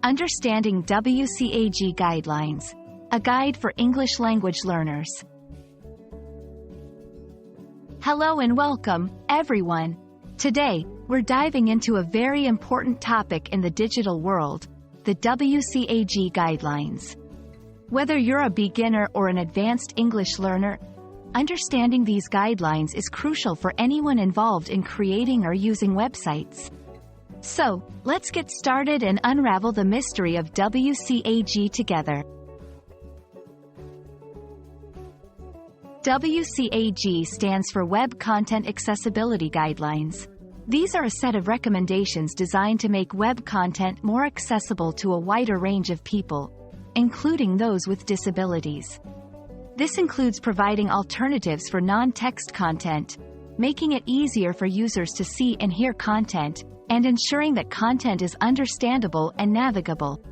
Understanding WCAG Guidelines, a guide for English language learners. Hello and welcome, everyone. Today, we're diving into a very important topic in the digital world, the WCAG Guidelines. Whether you're a beginner or an advanced English learner, understanding these guidelines is crucial for anyone involved in creating or using websites. So, let's get started and unravel the mystery of WCAG together. WCAG stands for Web Content Accessibility Guidelines. These are a set of recommendations designed to make web content more accessible to a wider range of people, including those with disabilities. This includes providing alternatives for non-text content, making it easier for users to see and hear content, and ensuring that content is understandable and navigable.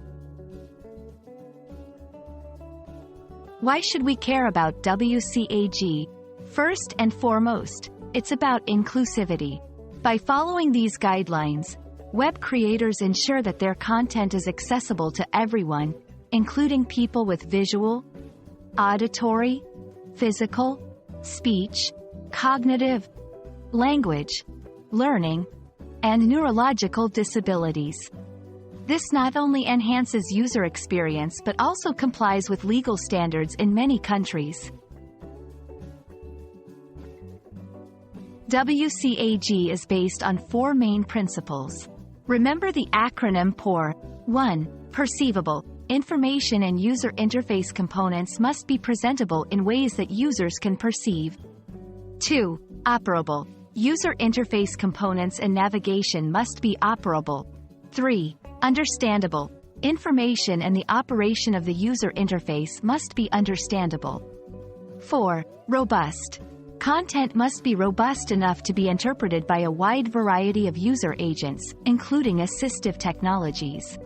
Why should we care about WCAG? First and foremost, it's about inclusivity. By following these guidelines, web creators ensure that their content is accessible to everyone, including people with visual, auditory, physical, speech, cognitive, language, learning, and neurological disabilities. This not only enhances user experience but also complies with legal standards in many countries. WCAG is based on four main principles. Remember the acronym POUR. 1. Perceivable. Information and user interface components must be presentable in ways that users can perceive. 2. Operable. User interface components and navigation must be operable. 3. Understandable. Information and the operation of the user interface must be understandable. 4. Robust. Content must be robust enough to be interpreted by a wide variety of user agents, including assistive technologies.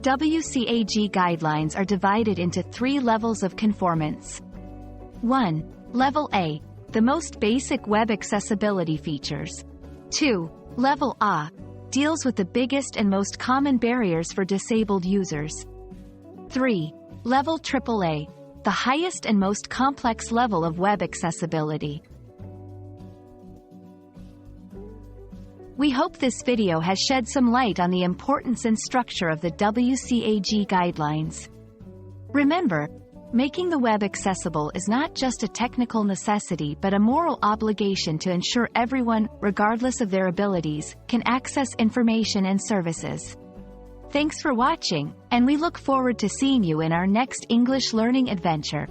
WCAG guidelines are divided into 3 levels of conformance. 1. Level A, the most basic web accessibility features. 2. Level A, deals with the biggest and most common barriers for disabled users. 3. Level AAA, the highest and most complex level of web accessibility. We hope this video has shed some light on the importance and structure of the WCAG guidelines. Remember, making the web accessible is not just a technical necessity but a moral obligation to ensure everyone, regardless of their abilities, can access information and services. Thanks for watching, and we look forward to seeing you in our next English learning adventure.